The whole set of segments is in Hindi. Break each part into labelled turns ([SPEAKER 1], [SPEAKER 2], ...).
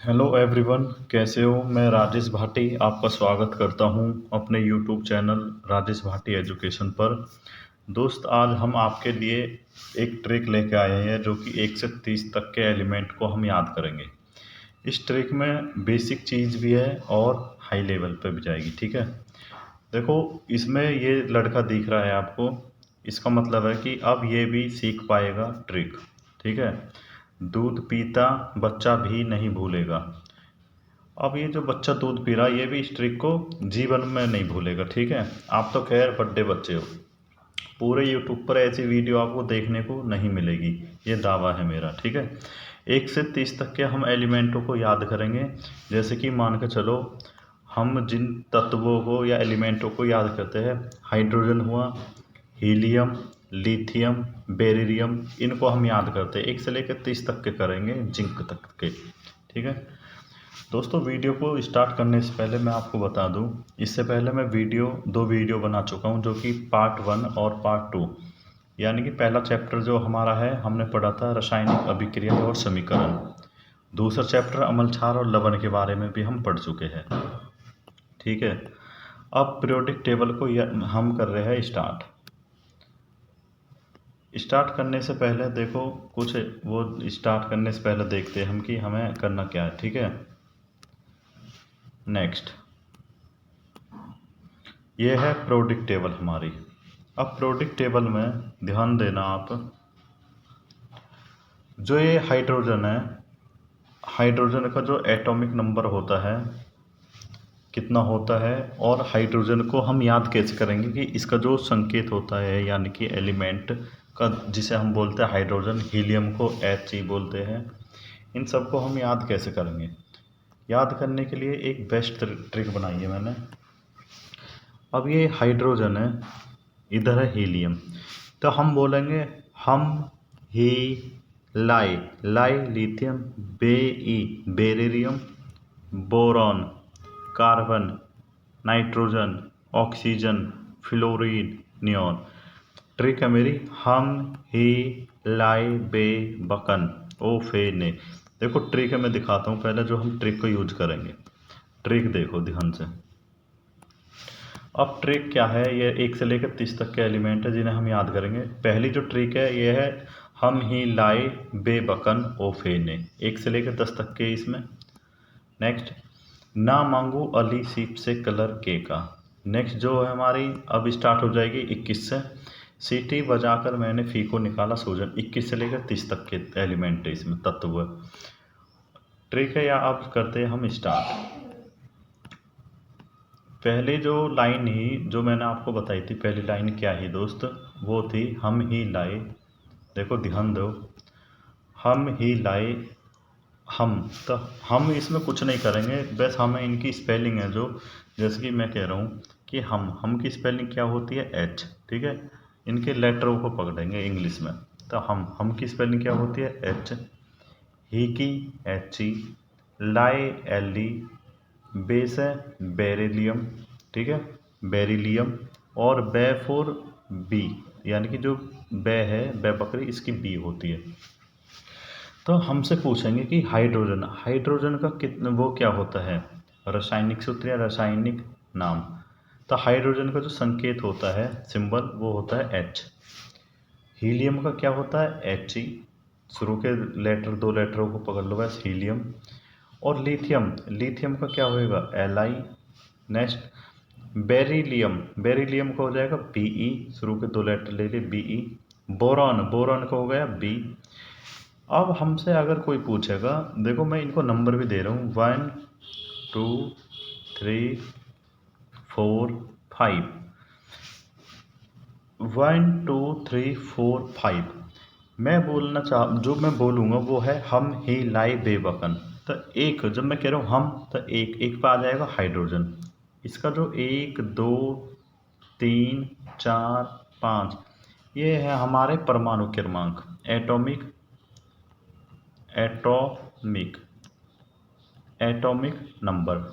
[SPEAKER 1] हेलो एवरीवन, कैसे हो। मैं राजेश भाटी आपका स्वागत करता हूं अपने YouTube channel Rajesh Bhati education पर। दोस्त, आज हम आपके लिए एक ट्रिक लेके आए हैं जो कि 1 से 30 तक के एलिमेंट को हम याद करेंगे। इस ट्रिक में बेसिक चीज़ भी है और हाई लेवल पे भी जाएगी। ठीक है, देखो इसमें ये लड़का दिख रहा है आपको, इसका मतलब है कि अब ये भी सीख पाएगा ट्रिक। ठीक है, दूध पीता बच्चा भी नहीं भूलेगा। अब ये जो बच्चा दूध पी रहा है ये भी इस ट्रिक को जीवन में नहीं भूलेगा। ठीक है, आप तो खैर बड्डे बच्चे हो, पूरे यूट्यूब पर ऐसी वीडियो आपको देखने को नहीं मिलेगी, ये दावा है मेरा। ठीक है, 1 से 30 तक के हम एलिमेंटों को याद करेंगे। जैसे कि मान के चलो, हम जिन तत्वों को या एलिमेंटों को याद करते हैं, हाइड्रोजन हुआ, हीलियम, लिथियम, बेरिलियम, इनको हम याद करते हैं। 1 से लेकर 30 तक के करेंगे, जिंक तक के। ठीक है दोस्तों, वीडियो को स्टार्ट करने से पहले मैं आपको बता दूं, इससे पहले मैं दो वीडियो बना चुका हूं, जो कि पार्ट 1 और पार्ट 2, यानी कि पहला चैप्टर जो हमारा है हमने पढ़ा था रासायनिक अभिक्रिया और समीकरण। दूसरा चैप्टर अम्ल क्षार और लवण के बारे में भी हम पढ़ चुके हैं। ठीक है, अब पीरियोडिक टेबल को हम कर रहे हैं स्टार्ट करने से पहले देखो कुछ, वो स्टार्ट करने से पहले देखते हैं हम कि हमें करना क्या है। ठीक है, नेक्स्ट, ये है पीरियोडिक टेबल हमारी। अब पीरियोडिक टेबल में ध्यान देना आप, जो ये हाइड्रोजन है, हाइड्रोजन का जो एटॉमिक नंबर होता है कितना होता है, और हाइड्रोजन को हम याद कैसे करेंगे कि इसका जो संकेत होता है, यानी कि एलिमेंट का, जिसे हम बोलते हैं हाइड्रोजन, हीलियम को He बोलते हैं, इन सब को हम याद कैसे करेंगे। याद करने के लिए एक बेस्ट ट्रिक बनाई है मैंने। अब ये हाइड्रोजन है, इधर है हीलियम, तो हम बोलेंगे हम ही लाई, लाई lithium, beryllium, boron, carbon, nitrogen, oxygen, fluorine, neon. Trick है मेरी, हम ही लाई बे बकन ओ फे ने। देखो ट्रिक है, मैं दिखाता हूँ पहले जो हम ट्रिक को यूज करेंगे। ट्रिक देखो ध्यान से। अब ट्रिक क्या है, ये 1 से लेकर 30 तक के एलिमेंट है जिन्हें हम याद करेंगे। पहली जो ट्रिक है ये है हम ही लाए बेबकन ओफे ने, 1 से लेकर 10 तक के इसमें। नेक्स्ट, ना मांगू अली सीप से कलर के का। नेक्स्ट जो है हमारी, अब स्टार्ट हो जाएगी 21 से। सीटी बजाकर मैंने फी को निकाला सूजन। 21 से लेकर 30 तक के एलिमेंट है इसमें, तत्व ट्रिक है। या अब करते हैं हम स्टार्ट। पहले जो लाइन ही जो मैंने आपको बताई थी, पहली लाइन क्या ही दोस्त, वो थी हम ही लाए। देखो ध्यान दो, हम ही लाए, हम, तो हम इसमें कुछ नहीं करेंगे, बस हमें इनकी स्पेलिंग है जो, जैसे कि मैं कह रहा हूँ कि हम की स्पेलिंग क्या होती है, एच। ठीक है, इनके लेटरों को पकड़ेंगे इंग्लिश में। तो हम की स्पेलिंग क्या होती है, एच। ही की He, लाए Le, बेस है बेरिलियम। ठीक है, बेरिलियम, और बेफोर बी, यानी कि जो बे है, बे बकरी, इसकी बी होती है। तो हमसे पूछेंगे कि हाइड्रोजन, हाइड्रोजन का कितना, वो क्या होता है, रासायनिक सूत्र या रासायनिक नाम। तो हाइड्रोजन का जो संकेत होता है, सिंबल, वो होता है H। हीलियम का क्या होता है, He। शुरू के लेटर, 2 लेटरों को पकड़ लो बस, हीलियम। और लिथियम, लिथियम का क्या होएगा, Li। नेक्स्ट, बेरिलियम, बेरिलियम का हो जाएगा Be, शुरू के 2 लेटर ले लिए, Be। बोरॉन, बोरॉन का हो गया B। अब हमसे अगर कोई पूछेगा, देखो मैं इनको नंबर भी दे रहा हूँ, 1 2 3 4 5, 1 2 3 4 5। मैं बोलना चाह, जो मैं बोलूँगा वो है हम ही लाई बेबकन। तो एक, जब मैं कह रहा हूँ हम, तो एक एक पे आ जाएगा हाइड्रोजन। इसका जो 1 2 3 4 5, ये है हमारे परमाणु क्रमांक, एटॉमिक, एटॉमिक, एटॉमिक नंबर।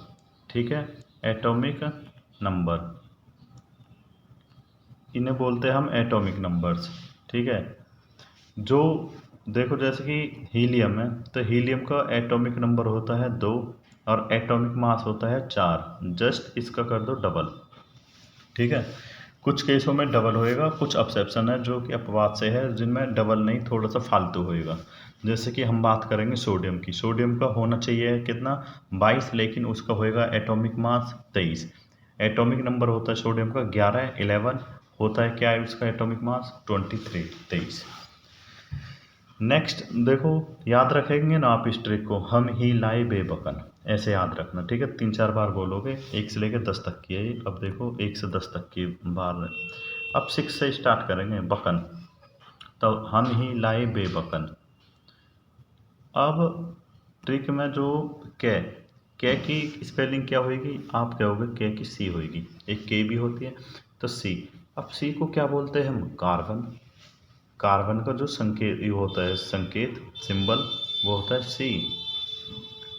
[SPEAKER 1] ठीक है, एटॉमिक नंबर, इन्हें बोलते हैं हम एटॉमिक नंबर्स। ठीक है, जो देखो जैसे कि हीलियम है, तो हीलियम का एटॉमिक नंबर होता है 2 और एटॉमिक मास होता है 4। जस्ट इसका कर दो डबल, ठीक है। कुछ केसों में डबल होएगा, कुछ एक्सेप्शन है जो कि अपवाद से है, जिनमें डबल नहीं, थोड़ा सा फालतू होएगा। जैसे कि हम बात करेंगे सोडियम की। सोडियम का होना चाहिए कितना, 22, लेकिन उसका होएगा एटॉमिक मास 23। एटॉमिक नंबर होता है सोडियम का 11, 11 होता है क्या है उसका एटॉमिक मास 23, 23। नेक्स्ट देखो, याद रखेंगे ना आप इस ट्रिक को, हम ही लाए बेबकन, ऐसे याद रखना, ठीक है। 3-4 बार बोलोगे, 1 से लेकर 10 तक की है ये। अब देखो 1 से 10 तक की बार है। अब 6 से स्टार्ट करेंगे, बकन, तो हम ही लाए बेबकन। अब ट्रिक में जो कै कै की स्पेलिंग क्या होगी, आप कहोगे कै की सी होगी, एक के भी होती है तो सी। अब सी को क्या बोलते हैं हम, कार्बन। कार्बन का जो संकेत ये होता है, संकेत सिंबल, वो होता है सी।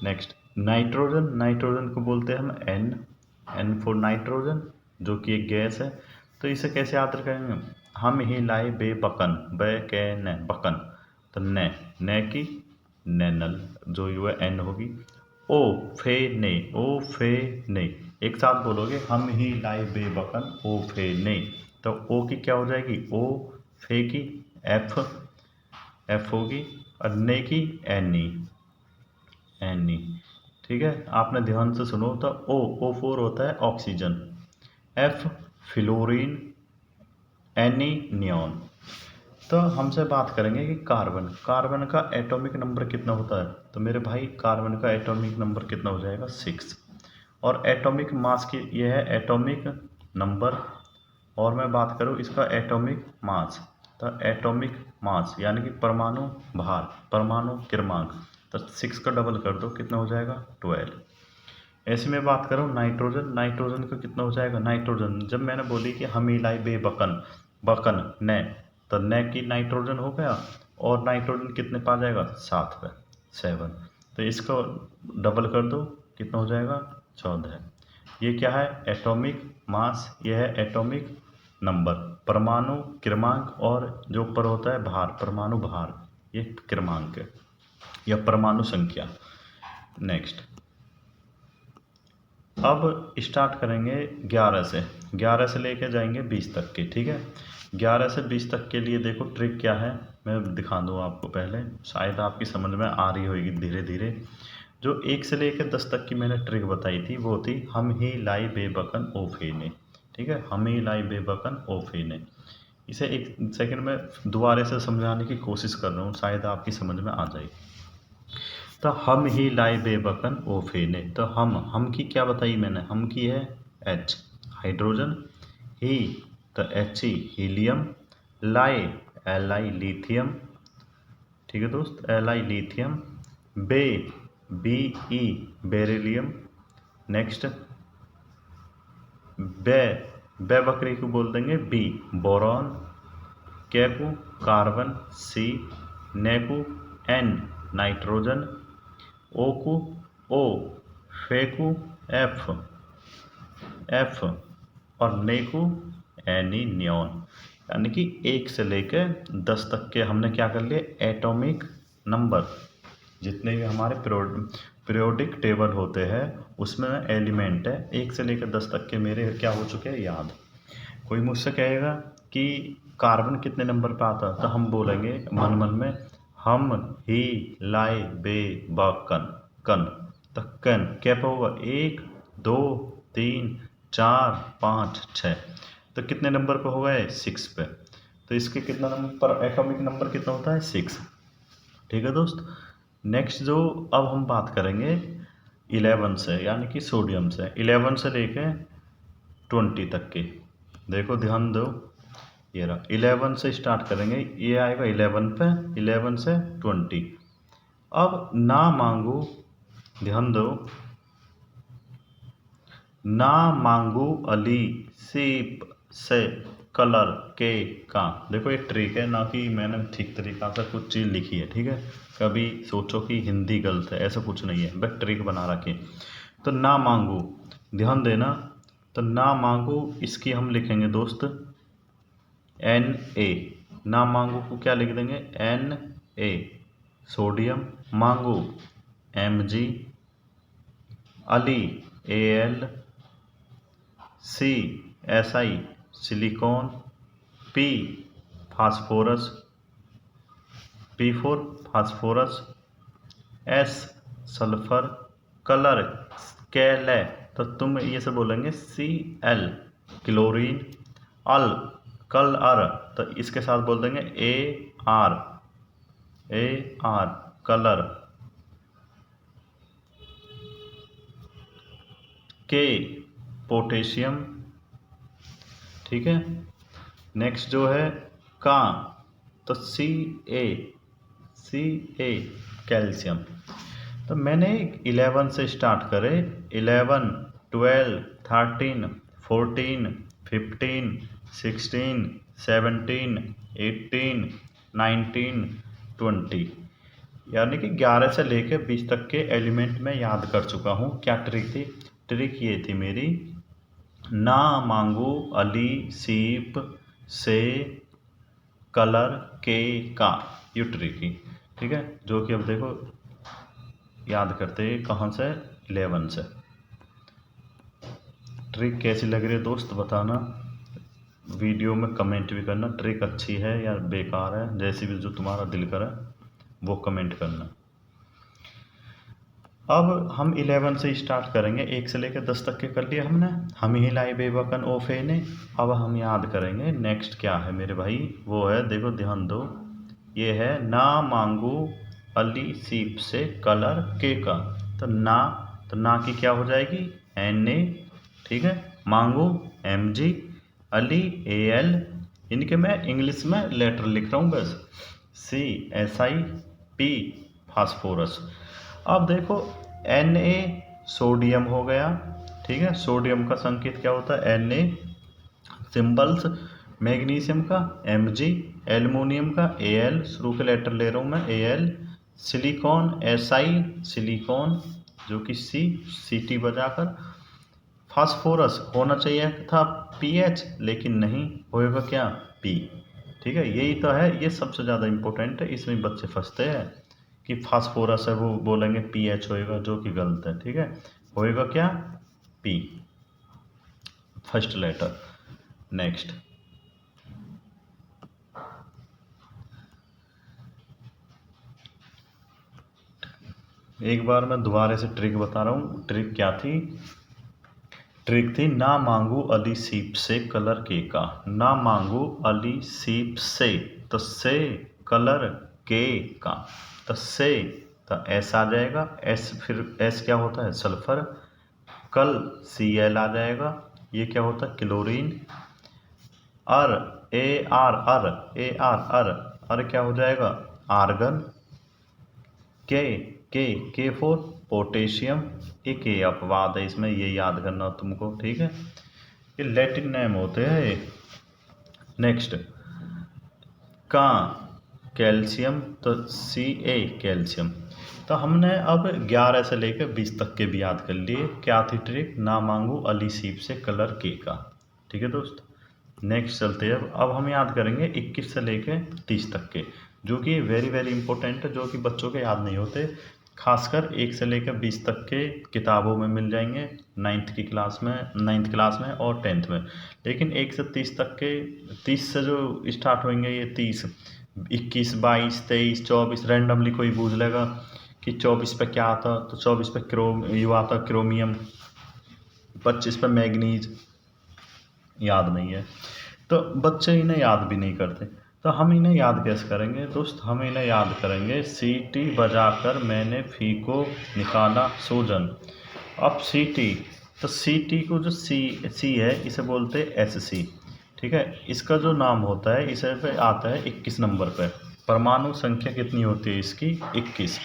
[SPEAKER 1] नेक्स्ट नाइट्रोजन, नाइट्रोजन को बोलते हैं हम एन, एन फॉर नाइट्रोजन, जो कि एक गैस है। तो इसे कैसे याद रखेंगे, हम ही लाए बे बकन, बे के न बकन, तो न की नैनल, जो यू है एन होगी। ओ फे ने, ओ फे ने, एक साथ बोलोगे, हम ही लाए बे बकन ओ फे ने, तो ओ की क्या हो जाएगी, ओ, फे की एफ, एफ होगी, और ने की एनी, एनी, ठीक है। आपने ध्यान से सुनो तो ओ फोर होता है oxygen, F fluorine, any neon. तो हमसे बात करेंगे कि कार्बन, कार्बन का एटॉमिक नंबर कितना होता है, तो मेरे भाई कार्बन का एटॉमिक नंबर कितना हो जाएगा 6। और एटॉमिक मास की यह है एटॉमिक नंबर, और मैं बात करूँ इसका एटॉमिक मास, तो एटॉमिक मास यानी कि परमाणु भार, परमाणु क्रमांक, तो 6 का डबल कर दो, कितना हो जाएगा 12। ऐसे में बात करूँ नाइट्रोजन, नाइट्रोजन का कितना हो जाएगा, नाइट्रोजन जब मैंने बोली कि हम इलाई बे बकन, बकन न, तो न की नाइट्रोजन हो गया, और नाइट्रोजन कितने पा जाएगा 7 पे, 7। तो इसको डबल कर दो, कितना हो जाएगा 14। ये क्या है, एटॉमिक मास, यह है एटॉमिक नंबर, परमाणु क्रमांक, और जो ऊपर होता है भार, परमाणु भार, ये क्रमांक है या परमाणु संख्या। नेक्स्ट अब स्टार्ट करेंगे 11 से, 11 से लेके जाएंगे 20 तक के, ठीक है। 11 से 20 तक के लिए देखो ट्रिक क्या है, मैं दिखा दूँ आपको, पहले शायद आपकी समझ में आ रही होगी धीरे धीरे। जो 1 से लेकर 10 तक की मैंने ट्रिक बताई थी, वो थी हम ही लाई बेबकन ओ फेने, ठीक है, हम ही लाई बेबकन ओ फेने। इसे एक सेकंड में दोबारा से समझाने की कोशिश कर रहा हूँ, शायद आपकी समझ में आ जाए। तो हम ही लाए बेबकन ओ फेने, तो हम की क्या बताई मैंने, हम की है एच, हाइड्रोजन, ही तो एच ई हीलियम, लाए एल आई लिथियम, ठीक है दोस्त, एल आई लिथियम, बे बी ई बेरिलियम। नेक्स्ट बे, बे बकरी को बोल देंगे बी, बोरॉन, कैकू कार्बन, सी, नेकू एन, नाइट्रोजन, ओकू ओ, फेकू एफ, एफ, और नेकू एनी नियॉन। यानी कि 1 से लेकर 10 तक के हमने क्या कर लिए, एटॉमिक नंबर, जितने भी हमारे पीरियोडिक टेबल होते हैं उसमें एलिमेंट है, 1 से लेकर 10 तक के मेरे क्या हो चुके हैं याद। कोई मुझसे कहेगा कि कार्बन कितने नंबर पे आता है, तो हम बोलेंगे मन मन में, हम ही लाए बे बकन, कन, तो कन क्या पे होगा 1 2 3 4 5 6, तो कितने नंबर पे होगा 6 पे, तो इसके कितना नंबर पर एटॉमिक नंबर कितना होता है 6, ठीक है दोस्त। नेक्स्ट जो अब हम बात करेंगे 11 से, यानी कि सोडियम से, 11 से लेके 20 तक की, देखो ध्यान दो, ये रहा 11 से स्टार्ट करेंगे, ये आएगा 11 पे, 11 से 20। अब ना मांगू, ध्यान दो, ना मांगू अली सीप से कलर के का, देखो ये ट्रिक है ना, कि मैंने ठीक तरीका से कुछ चीज़ लिखी है, ठीक है। कभी सोचो कि हिंदी गलत है, ऐसा कुछ नहीं है, बस ट्रिक बना रखी। तो ना मांगू, ध्यान देना, तो ना मांगू इसकी हम लिखेंगे दोस्त एन ए, ना मांगू को क्या लिख देंगे एन ए सोडियम, मांगू Mg, अली Al, सी Si silicon, P phosphorus P4 phosphorus, S sulphur, कलर कैल है तो तुम ये से बोलेंगे Cl क्लोरीन, अल कल अर तो इसके साथ बोल देंगे Ar कलर, के पोटेशियम, ठीक है। नेक्स्ट जो है का तो Ca कैल्शियम। तो मैंने 11 से स्टार्ट करे, 11, 12, 13, 14, 15, 16, 17, 18, 19, 20 यानी कि 11 से लेकर 20 तक के एलिमेंट में याद कर चुका हूँ। क्या ट्रिक थी? ट्रिक ये थी मेरी, ना मांगू अली सीप से कलर के का, ये ट्रिक ही, ठीक है। जो कि अब देखो याद करते हैं कहाँ से, 11 से। ट्रिक कैसी लग रही है दोस्त बताना, वीडियो में कमेंट भी करना, ट्रिक अच्छी है या बेकार है, जैसी भी जो तुम्हारा दिल करे वो कमेंट करना। अब हम 11 से स्टार्ट करेंगे, 1 से लेकर 10 तक के कर लिए हमने, हम ही लाई बेबकन ओ फे ने। अब हम याद करेंगे नेक्स्ट क्या है मेरे भाई, वो है, देखो ध्यान दो, ये है ना मांगू अली सीप से कलर के का। तो ना की क्या हो जाएगी, Na, ठीक है, मांगू Mg, अली Al, इनके मैं इंग्लिश में लेटर लिख रहा हूँ बस, Si, P फास्फोरस। अब देखो Na सोडियम हो गया, ठीक है, सोडियम का संकेत क्या होता है, Na, सिंबल्स मैग्नीशियम का Mg, एल्युमिनियम का Al, शुरू के लेटर ले रहा हूँ मैं Al, सिलिकॉन Si सिलिकॉन जो कि Ct बजाकर, फास्फोरस होना चाहिए था PH लेकिन नहीं, होएगा क्या P, ठीक है। यही तो है, ये सबसे ज़्यादा इम्पोर्टेंट है, इसमें बच्चे फंसते हैं कि फास्फोरस है वो बोलेंगे PH होएगा, जो कि गलत है, ठीक है। होएगा क्या P, फर्स्ट लेटर। नेक्स्ट एक बार मैं दोबारा से ट्रिक बता रहा हूँ, ट्रिक क्या थी, ट्रिक थी ना मांगू अली सीप से कलर के का, ना मांगू अली सीप से, तो से कलर के का, तो से तो एस आ जाएगा, एस फिर एस क्या होता है सल्फर, कल Cl आ जाएगा, ये क्या होता है क्लोरीन, अर अर क्या हो जाएगा आर्गन, के फोर पोटेशियम, एक ये अपवाद है इसमें, ये याद करना तुमको, ठीक है, ये लैटिन नेम होते हैं। नेक्स्ट का कैल्शियम तो Ca कैल्शियम। तो हमने अब 11 से लेकर 20 तक के भी याद कर लिए। क्या थी ट्रिक, ना मांगू अली सीप से कलर के का, ठीक है दोस्त। नेक्स्ट चलते हैं, अब हम याद करेंगे 21 से लेकर 30 तक के, जो कि वेरी वेरी इंपॉर्टेंट है, जो कि बच्चों के याद नहीं होते, खासकर 1 से लेकर 20 तक के किताबों में मिल जाएंगे, 9th क्लास में और 10th में। लेकिन 1 से 30 तक के, 30 से जो स्टार्ट होंगे ये 30, 21, 22, 23, 24 रैंडमली कोई पूछ लेगा कि 24 पे क्या आता, तो 24 पे यू आता क्रोमियम, 25 पे मैग्नीज, याद नहीं है, तो बच्चे इन्हें याद भी नहीं करते। तो हम इन्हें याद कैसे करेंगे दोस्त, हम इन्हें याद करेंगे, सीटी बजाकर मैंने फी को निकाला सूजन। अब सीटी, तो सीटी को जो सी है इसे बोलते हैं SC, ठीक है। इसका जो नाम होता है इसे पे आता है 21 नंबर पे, परमाणु संख्या कितनी होती है इसकी 21,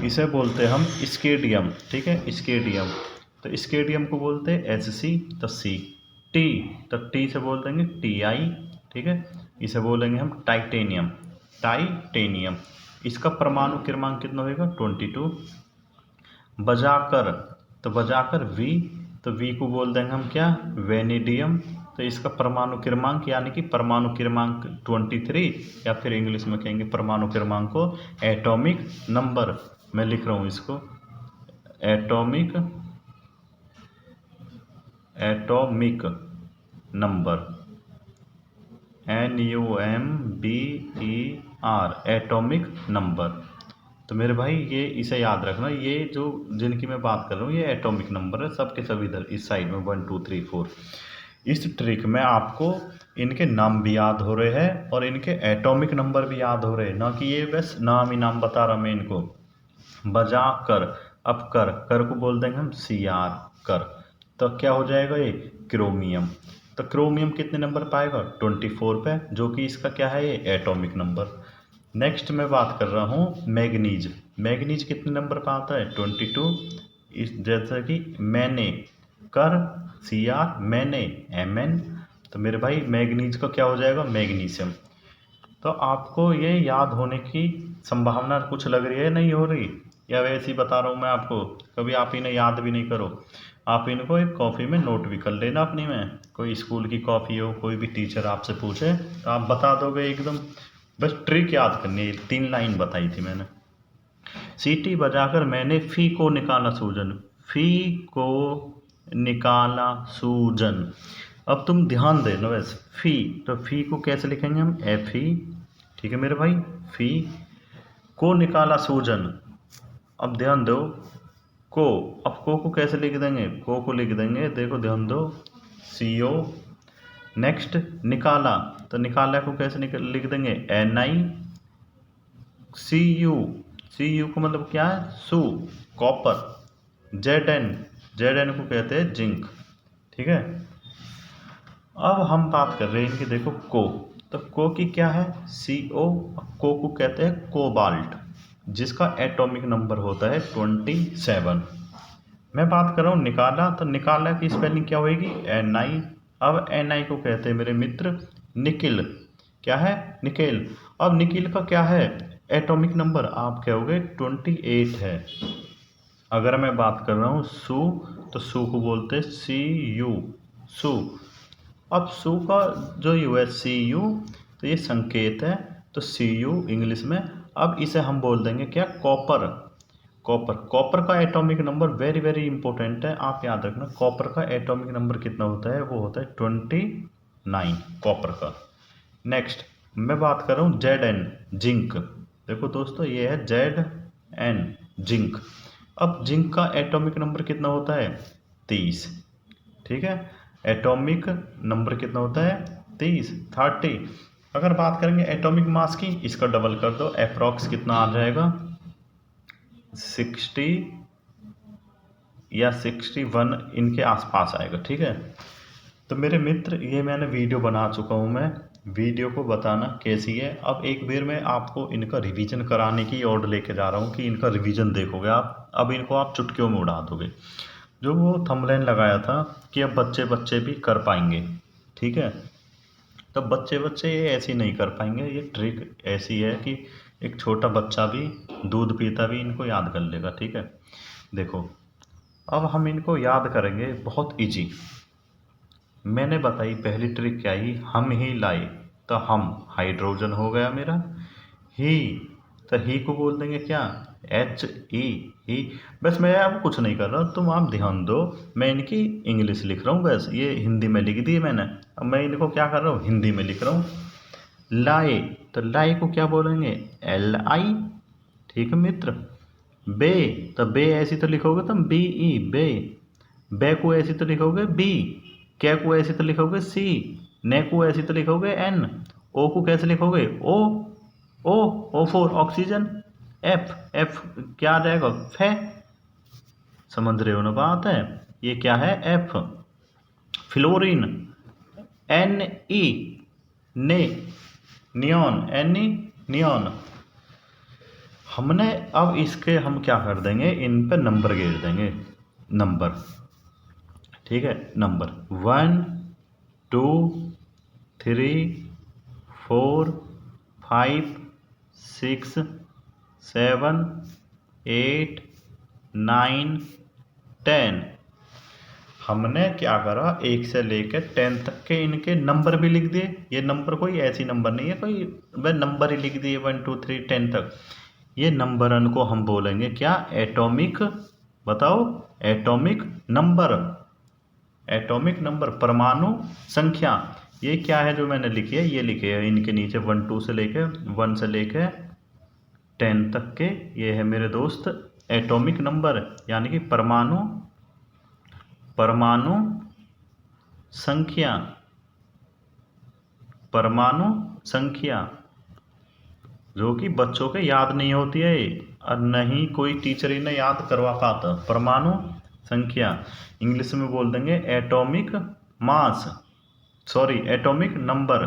[SPEAKER 1] इसे बोलते हैं हम स्केडियम, ठीक है, स्केडियम। तो स्केडियम को बोलते हैं SC, तो सी, टी तो टी से बोल देंगे TI, ठीक है, इसे बोलेंगे हम टाइटेनियम। इसका परमाणु क्रमांक कितना होगा 22। बजाकर, तो बजाकर V, तो V को बोल देंगे हम क्या वेनेडियम, तो तो इसका परमाणु क्रमांक यानी कि परमाणु क्रमांक 23, या फिर इंग्लिश में कहेंगे परमाणु क्रमांक को एटॉमिक नंबर। मैं लिख रहा हूँ इसको atomic number, NUMBER, atomic number. तो मेरे भाई ये इसे याद रखना, ये जो जिनकी मैं बात कर रहा हूँ ये एटॉमिक नंबर है, सबके सब इधर इस साइड में 1 2 3 4। इस ट्रिक में आपको इनके नाम भी याद हो रहे हैं और इनके एटॉमिक नंबर भी याद हो रहे हैं, ना कि ये बस नाम ही नाम बता रहा मैं इनको। बजा कर, अब कर को बोल देंगे हम CR कर, तो क्या हो जाएगा ये क्रोमियम। तो क्रोमियम कितने नंबर पाएगा 24 पे, जो कि इसका क्या है ये एटॉमिक नंबर। नेक्स्ट मैं बात कर रहा हूँ मैग्नीज। मैग्नीज कितने नंबर पर आता है 22। इस जैसा कि मैंने कर CR, मैंने MN, तो मेरे भाई मैग्नीज का क्या हो जाएगा मैग्नीशियम। तो आपको ये याद होने की संभावना कुछ लग रही है, नहीं हो रही, या वैसे ही बता रहा हूँ मैं आपको। कभी आप इन्हें याद भी नहीं करो, आप इनको एक कॉपी में नोट भी कर लेना अपनी में, कोई स्कूल की कॉपी हो, कोई भी टीचर आपसे पूछे तो आप बता दोगे एकदम। बस ट्रिक याद करनी है, 3 लाइन बताई थी मैंने। सीटी बजाकर मैंने फी को निकाला सूजन, फी को निकाला सूजन। अब तुम ध्यान देना बस, फी, तो फी को कैसे लिखेंगे हम FE, ठीक है मेरे भाई। फी को निकाला सूजन, अब ध्यान दो को, अब को कैसे लिख देंगे, को लिख देंगे, देखो ध्यान दो CO। नेक्स्ट निकाला, तो निकाला को कैसे लिख देंगे NiCu, CU को मतलब क्या है सू, कॉपर। ZN को कहते हैं जिंक, ठीक है। अब हम बात कर रहे हैं इनकी, देखो को, तो को की क्या है CO, को कहते हैं कोबाल्ट, जिसका एटॉमिक नंबर होता है 27। मैं बात कर रहा हूँ निकाला, तो निकाला की स्पेलिंग क्या होगी Ni। अब Ni को कहते हैं मेरे मित्र निकिल, क्या है निकेल। अब निकिल का क्या है एटॉमिक नंबर, आप कहोगे 28 है। अगर मैं बात कर रहा हूँ सू, तो सू को बोलते हैं CU, सू। अब सू का जो यू है CU, तो ये संकेत है, तो CU इंग्लिश में। अब इसे हम बोल देंगे क्या कॉपर, कॉपर का atomic number very very important है, आप याद रखना। कॉपर का एटॉमिक नंबर कितना होता है, वो होता है 29 कॉपर का। नेक्स्ट मैं बात कर रहा हूँ ZN जिंक। देखो दोस्तों ये है ZN जिंक। अब जिंक का एटॉमिक नंबर कितना होता है 30, ठीक है। एटॉमिक नंबर कितना होता है 30। अगर बात करेंगे एटॉमिक मास की, इसका डबल कर दो, अप्रॉक्स कितना आ जाएगा 60 या 61 इनके आसपास आएगा, ठीक है। तो मेरे मित्र ये मैंने वीडियो बना चुका हूँ, मैं वीडियो को बताना कैसी है। अब एक बार मैं आपको इनका रिवीजन कराने की ओर लेके जा रहा हूँ कि इनका रिवीजन देखोगे आप, अब इनको आप चुटकियों में उड़ा दोगे। जो वो थंबनेल लगाया था कि अब बच्चे भी कर पाएंगे, ठीक है। तब बच्चे ये ऐसे नहीं कर पाएंगे, ये ट्रिक ऐसी है कि एक छोटा बच्चा भी दूध पीता भी इनको याद कर लेगा, ठीक है। देखो अब हम इनको याद करेंगे बहुत इजी। मैंने बताई पहली ट्रिक क्या ही, हम ही लाए, तो हम हाइड्रोजन हो गया मेरा। ही, तो ही को बोल देंगे क्या HE, ही। बस मैं अब कुछ नहीं कर रहा, तुम आप ध्यान दो, मैं इनकी इंग्लिश लिख रहा हूँ, बस ये हिंदी में लिख दी मैंने। अब मैं इनको क्या कर रहा हूँ हिंदी में लिख रहा हूँ। लाए, तो लाए को क्या बोलेंगे LI, ठीक है मित्र। बे, तो बे ऐसी तो लिखोगे तुम BE बे। बे को ऐसी तो लिखोगे B। कै को ऐसी तो लिखोगे C। ने को ऐसी तो लिखोगे N। ओ को कैसे लिखोगे O फॉर ऑक्सीजन। F क्या आ जाएगा फे, समझ रहे हो ना बात है, ये क्या है F। फ्लोरीन Ne, ने, नियॉन Ne नियॉन। हमने अब इसके हम क्या कर देंगे, इन पे नंबर गिर देंगे, नंबर, ठीक है। नंबर 1 2 3 4 5 6 7 8 9 10। हमने क्या करा, 1 से लेकर 10 तक के इनके नंबर भी लिख दिए। ये नंबर कोई ऐसी नंबर नहीं है, कोई वह नंबर ही लिख दिए 1 2 3 10 तक। ये नंबरन को हम बोलेंगे क्या, एटॉमिक, बताओ, एटॉमिक नंबर, एटॉमिक नंबर, परमाणु संख्या। ये क्या है जो मैंने लिखी है, ये लिखे है इनके नीचे 1 2 से लेके 1 से लेके 10 तक के, ये है मेरे दोस्त एटॉमिक नंबर, यानी कि परमाणु, परमाणु संख्या, परमाणु संख्या, जो कि बच्चों के याद नहीं होती है और नहीं कोई टीचर इन्हें याद करवा पाता। परमाणु संख्या, इंग्लिश में बोल देंगे atomic mass, sorry atomic number,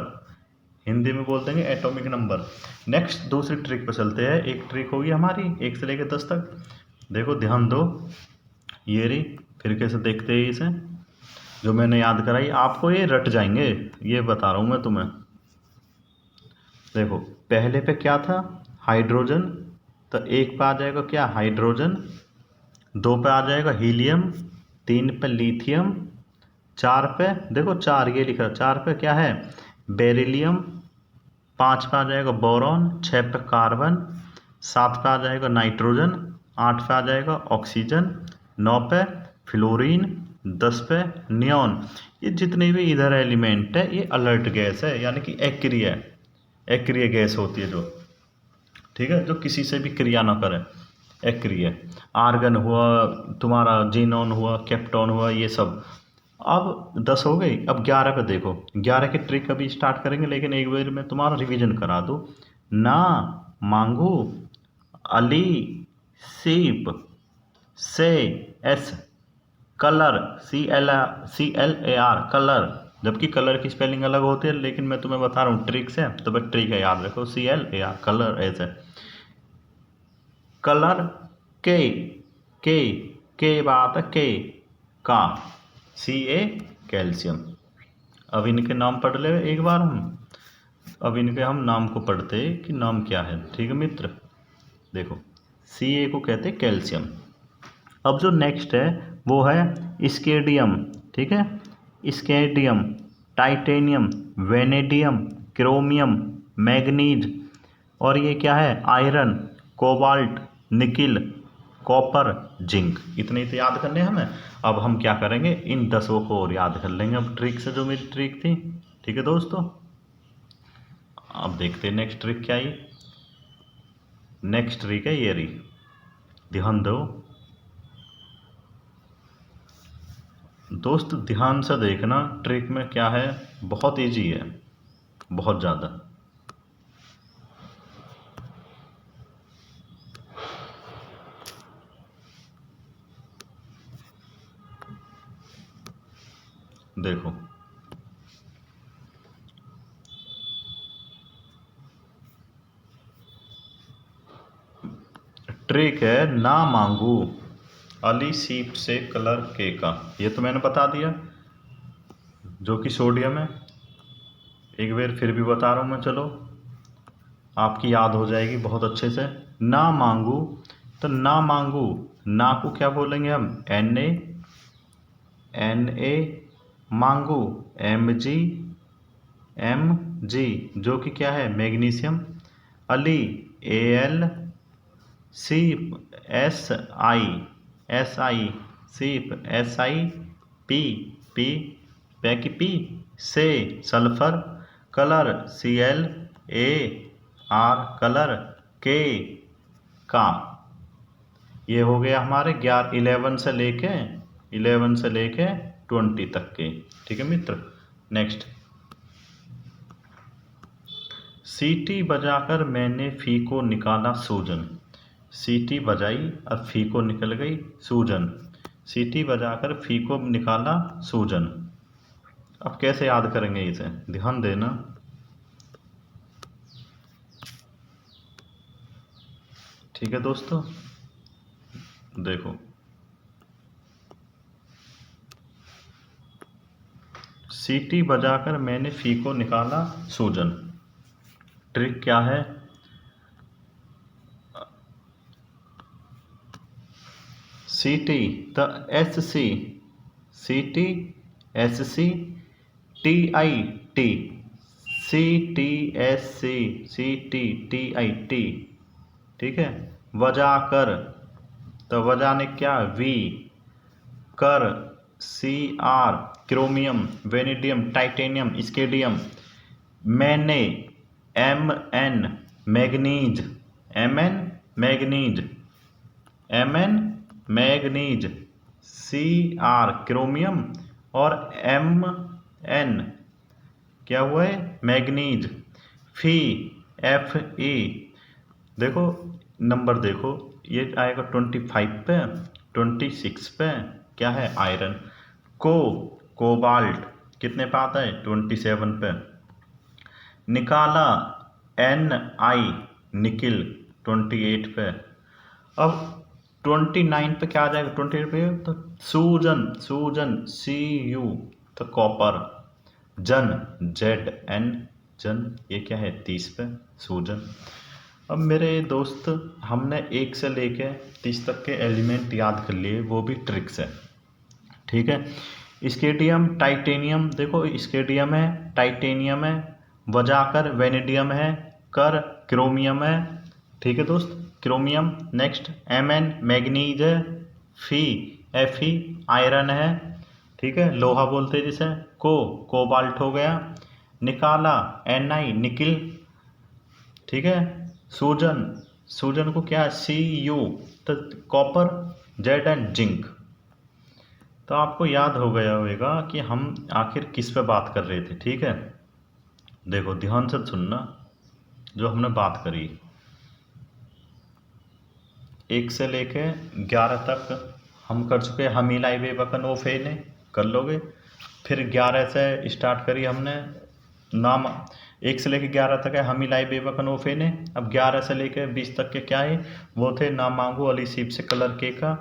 [SPEAKER 1] Hindi में बोल देंगे एटॉमिक नंबर। नेक्स्ट दूसरी ट्रिक पर चलते हैं। एक ट्रिक होगी हमारी 1 से लेकर 10 तक, देखो ध्यान दो, ये रही, फिर कैसे देखते हैं इसे, जो मैंने याद कराई आपको ये रट जाएंगे, ये बता रहा हूँ मैं तुम्हें। देखो पहले पे क्या था, हाइड्रोजन, तो 1 पे आ जाएगा क्या, हाइड्रोजन, 2 पे आ जाएगा हीलियम, 3 पे लिथियम, 4 पे देखो 4 ये लिखा, 4 पे क्या है, बेरिलियम, 5 पे आ जाएगा बोरॉन, 6 पे कार्बन, 7 पे आ जाएगा नाइट्रोजन, 8 पे आ जाएगा ऑक्सीजन, 9 पे फ्लोरीन, 10 पे नियॉन। ये जितने भी इधर एलिमेंट है ये अलर्ट गैस है, यानी कि एक्रिय है, एक्रिय गैस होती है जो, ठीक है, जो किसी से भी क्रिया ना करे, एक्रिय। आर्गन हुआ तुम्हारा, जीनोन हुआ, केप्टॉन हुआ, ये सब। अब 10 हो गई, अब 11 पे देखो, 11 की ट्रिक अभी स्टार्ट करेंगे, लेकिन एक बार मैं तुम्हारा रिवीजन करा दूँ। ना मांगू, अली, सीप, से, एस, कलर, CLAR, कलर, जबकि कलर की स्पेलिंग अलग होती है, लेकिन मैं तुम्हें बता रहा हूँ ट्रिक से, तो बस ट्रिक है, याद रखो, CLAR, कलर ऐसे। कलर, के, के, के बात है, के, का, CA, कैल्शियम। अब इनके नाम पढ़ ले एक बार हम, अब इनके हम नाम को पढ़ते हैं कि नाम क्या है, ठीक है मित्र। देखो CA को कहते हैं कैल्शियम। अब जो नेक्स्ट है वो है स्केडियम, ठीक है, scandium, titanium, vanadium, chromium, manganese, और ये क्या है, iron, cobalt, nickel, copper, zinc. इतने तो याद करने हैं हमें। अब हम क्या करेंगे, इन 10 को और याद कर लेंगे अब ट्रिक से, जो मेरी ट्रिक थी, ठीक है दोस्तों। अब देखते हैं नेक्स्ट ट्रिक क्या आई। नेक्स्ट ट्रिक है ये रही, ध्यान दो दोस्त, ध्यान से देखना, ट्रिक में क्या है, बहुत इजी है, बहुत ज़्यादा। देखो ट्रिक है, ना मांगू, अली सीप से कलर के का, ये तो मैंने बता दिया, जो कि सोडियम है। एक बार फिर भी बता रहा हूँ मैं, चलो आपकी याद हो जाएगी बहुत अच्छे से। ना मांगू, तो ना मांगू, ना को क्या बोलेंगे हम, Na, मांगू, Mg, जो कि क्या है, मैग्नीशियम, अली, Al, सीप, Si, सीप, Pी, पैकी पी, से, सल्फर, कलर, CLAR, कलर, के, का। ये हो गया हमारे 11 से लेके 20 तक के, ठीक है मित्र। नेक्स्ट, सीटी बजाकर मैंने फी को निकाला सूजन, सीटी बजाई और फी को निकल गई सूजन, सीटी बजाकर फी को निकाला सूजन। अब कैसे याद करेंगे इसे, ध्यान देना, ठीक है दोस्तों। देखो सीटी बजाकर मैंने फी को निकाला सूजन, ट्रिक क्या है, सीटी, तो SC, Ct, Sc, Tit, CTSC, CTTIT, ठीक है। वजा कर, तो वजा ने क्या, वी, कर, Cr, क्रोमियम, वेनेडियम, टाइटेनियम, स्केडियम, मैंने, Mn, manganese, Mn, manganese, Mn, manganese, Cr, chromium, और Mn क्या हुआ है, मैग्नीज, फी, Fe, देखो नंबर देखो, ये आएगा 25 पे, 26 पे क्या है, आयरन, कोबाल्ट कितने पे आता है, 27 पे, निकाला, Ni, निकिल 28 पे। अब 29 पे क्या आ जाएगा, 28 पे तो सूजन, Cu, तो कॉपर, जन, Zn, जन ये क्या है, 30 पे, सूजन। अब मेरे दोस्त, हमने 1 से लेके 30 तक के एलिमेंट याद कर लिए, वो भी ट्रिक से, ठीक है। स्केडियम, टाइटेनियम, देखो स्केडियम है, टाइटेनियम है, वजाकर वेनेडियम है, कर क्रोमियम है, ठीक है दोस्त, क्रोमियम। नेक्स्ट Mn मैग्नीज है, Fe आयरन है, ठीक है, लोहा बोलते हैं जिसे, कोबाल्ट हो गया, निकाला Ni निकिल, ठीक है, सूजन को क्या, Cu, तो कॉपर, Zn जिंक। तो आपको याद हो गया होगा कि हम आखिर किस पे बात कर रहे थे, ठीक है। देखो ध्यान से सुनना, जो हमने बात करी 1 से लेके 11 तक हम कर चुके, हमीलाई बेबकन ओ फेने कर लोगे। फिर 11 से स्टार्ट करी हमने, नाम 1 से लेके 11 तक है हमीलाई बेबकन ओ फेने। अब 11 से लेके 20 तक के क्या है, वो थे ना मांगो अली सीप से कलर के का।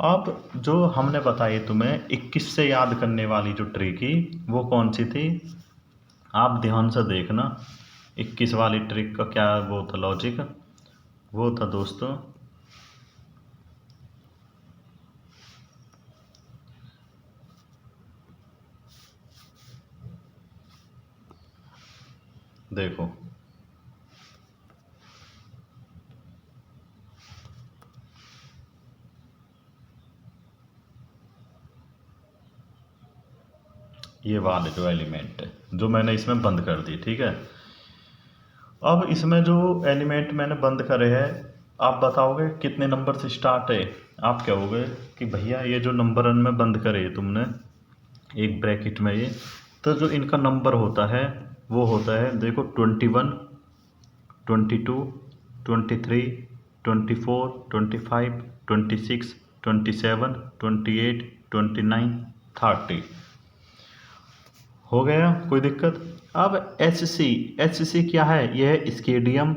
[SPEAKER 1] अब जो हमने बताई तुम्हें 21 से याद करने वाली जो ट्रिक थी, वो कौन सी थी, आप ध्यान से देखना। 21 वाली ट्रिक का क्या वो था लॉजिक, वो था दोस्तों, देखो ये वाले जो एलिमेंट है जो मैंने इसमें बंद कर दी, ठीक है। अब इसमें जो एलिमेंट मैंने बंद करे हैं, आप बताओगे कितने नंबर से स्टार्ट है। आप कहोगे कि भैया ये जो नंबर में बंद करे तुमने एक ब्रैकेट में, ये तो जो इनका नंबर होता है वो होता है, देखो 21, 22, 23, 24, 25, 26, 27, 28, 29, 30 हो गया, कोई दिक्कत। अब एच सी क्या है, यह है स्केडियम,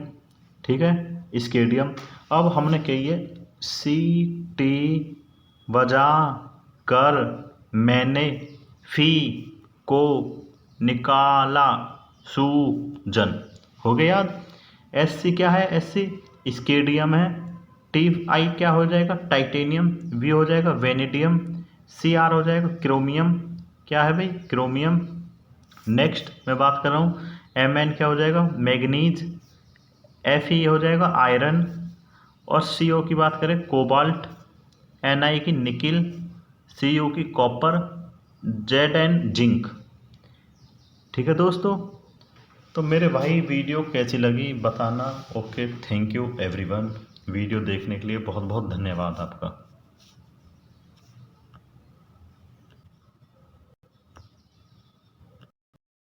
[SPEAKER 1] ठीक है, स्केडियम। अब हमने कही सी टी बजा कर मैंने फी को निकाला सूजन, हो गया याद। एस सी क्या है, एस सी स्केडियम है, टी आई क्या हो जाएगा, टाइटेनियम, वी हो जाएगा वेनेडियम, सी आर हो जाएगा क्रोमियम, क्या है भाई, क्रोमियम। नेक्स्ट मैं बात कर रहा हूँ, एम एन क्या हो जाएगा, मैग्नीज, एफ ई हो जाएगा आयरन, और सी ओ की बात करें कोबाल्ट, एन आई की निकिल, सी यू की कॉपर, जेड एन जिंक, ठीक है दोस्तों। तो मेरे भाई वीडियो कैसी लगी बताना। Okay, thank you everyone, video देखने के लिए बहुत बहुत धन्यवाद आपका।